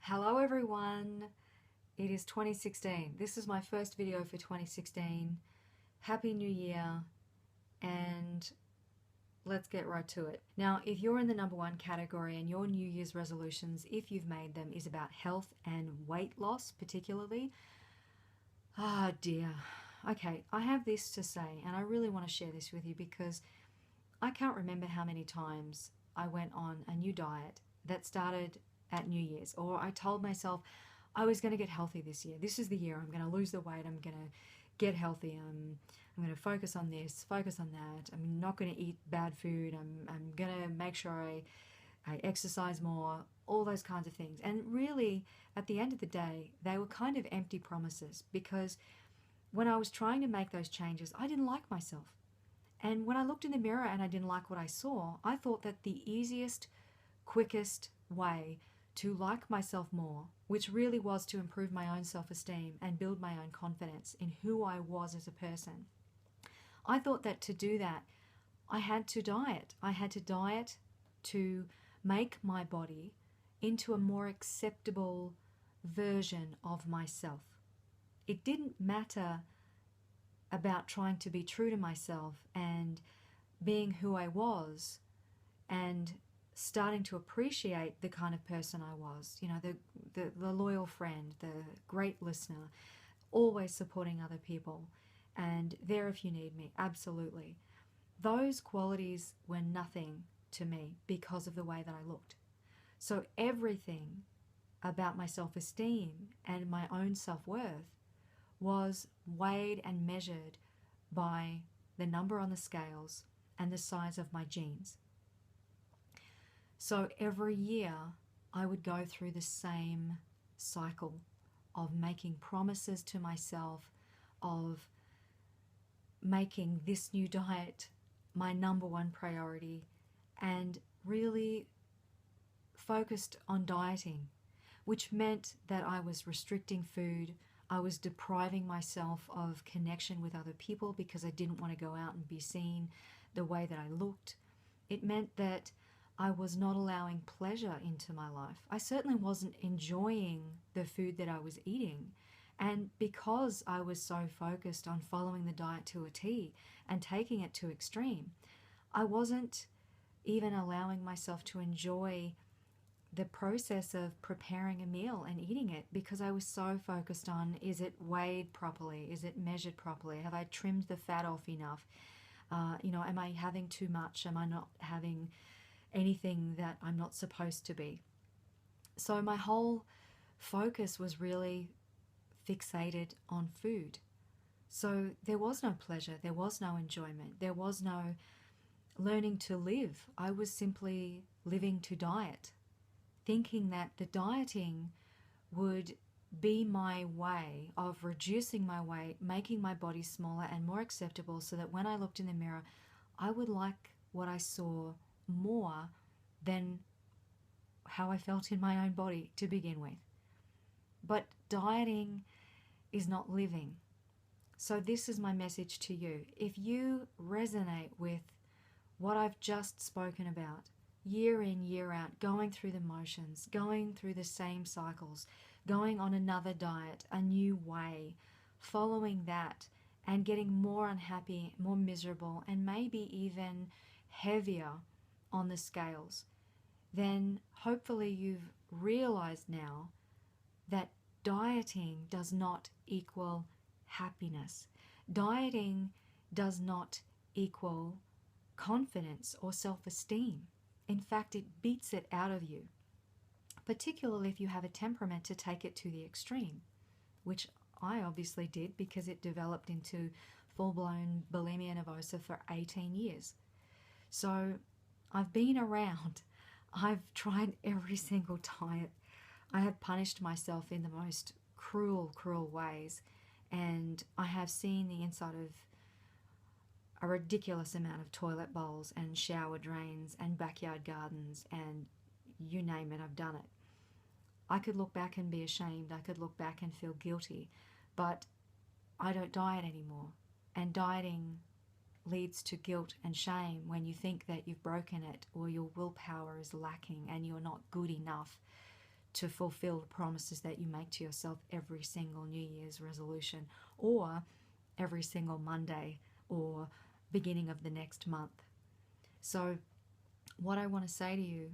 Hello everyone, it is 2016. This is my first video for 2016. Happy New Year, and let's get right to it. Now, if you're in the number one category and your New Year's resolutions, if you've made them, is about health and weight loss particularly, ah dear. Okay, I have this to say, and I really want to share this with you because I can't remember how many times I went on a new diet that started at New Year's, or I told myself I was going to get healthy this year. This is the year I'm going to lose the weight. I'm going to get healthy. I'm going to focus on this, focus on that. I'm not going to eat bad food. I'm going to make sure I exercise more, all those kinds of things. And really, at the end of the day, they were kind of empty promises because when I was trying to make those changes, I didn't like myself. And when I looked in the mirror and I didn't like what I saw, I thought that the easiest, quickest way to like myself more, which really was to improve my own self-esteem and build my own confidence in who I was as a person, I thought that to do that, I had to diet. I had to diet to make my body into a more acceptable version of myself. It didn't matter about trying to be true to myself and being who I was and starting to appreciate the kind of person I was, the loyal friend, the great listener, always supporting other people, and there if you need me, absolutely. Those qualities were nothing to me because of the way that I looked. So everything about my self-esteem and my own self-worth was weighed and measured by the number on the scales and the size of my jeans. So every year I would go through the same cycle of making promises to myself, of making this new diet my number one priority, and really focused on dieting, which meant that I was restricting food. I was depriving myself of connection with other people because I didn't want to go out and be seen the way that I looked. It meant that I was not allowing pleasure into my life. I certainly wasn't enjoying the food that I was eating. And because I was so focused on following the diet to a T and taking it to extreme, I wasn't even allowing myself to enjoy the process of preparing a meal and eating it because I was so focused on, is it weighed properly? Is it measured properly? Have I trimmed the fat off enough? Am I having too much? Am I not having anything that I'm not supposed to be? So my whole focus was really fixated on food. So there was no pleasure, there was no enjoyment, there was no learning to live. I was simply living to diet, thinking that the dieting would be my way of reducing my weight, making my body smaller and more acceptable so that when I looked in the mirror, I would like what I saw more than how I felt in my own body to begin with. But dieting is not living. So this is my message to you. If you resonate with what I've just spoken about, year in, year out, going through the motions, going through the same cycles, going on another diet, a new way, following that, and getting more unhappy, more miserable, and maybe even heavier on the scales, then hopefully you've realized now that dieting does not equal happiness. Dieting does not equal confidence or self-esteem. In fact, it beats it out of you, particularly if you have a temperament to take it to the extreme, which I obviously did because it developed into full-blown bulimia nervosa for 18 years. So I've been around. I've tried every single diet. I have punished myself in the most cruel, cruel ways, and I have seen the inside of a ridiculous amount of toilet bowls and shower drains and backyard gardens, and you name it, I've done it. I could look back and be ashamed. I could look back and feel guilty, but I don't diet anymore. And dieting leads to guilt and shame when you think that you've broken it or your willpower is lacking and you're not good enough to fulfill the promises that you make to yourself every single New Year's resolution, or every single Monday, or beginning of the next month. So what I want to say to you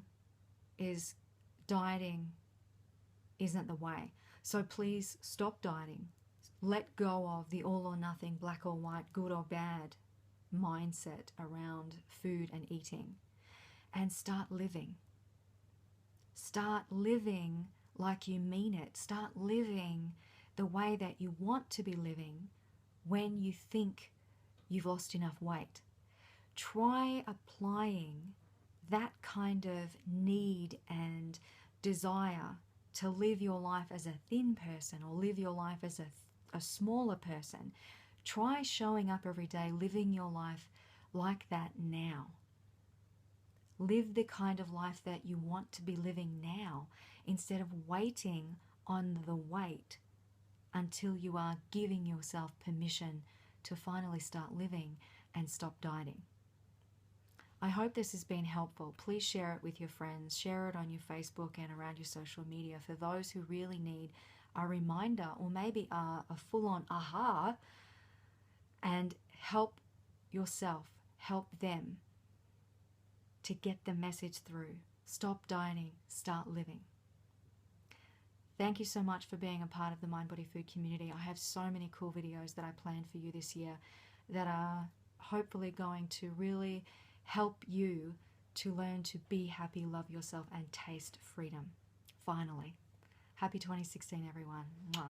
is dieting isn't the way. So please stop dieting. Let go of the all or nothing, black or white, good or bad mindset around food and eating, and start living. Start living like you mean it. Start living the way that you want to be living when you think you've lost enough weight. Try applying that kind of need and desire to live your life as a thin person or live your life as a smaller person. Try showing up every day, living your life like that now. Live the kind of life that you want to be living now, instead of waiting on the weight until you are giving yourself permission to finally start living and stop dieting. I hope this has been helpful. Please share it with your friends. Share it on your Facebook and around your social media for those who really need a reminder, or maybe a full-on aha, and help yourself, help them to get the message through. Stop dieting, start living. Thank you so much for being a part of the Mind Body Food community. I have so many cool videos that I planned for you this year that are hopefully going to really help you to learn to be happy, love yourself, and taste freedom. Finally. Happy 2016, everyone. Mwah.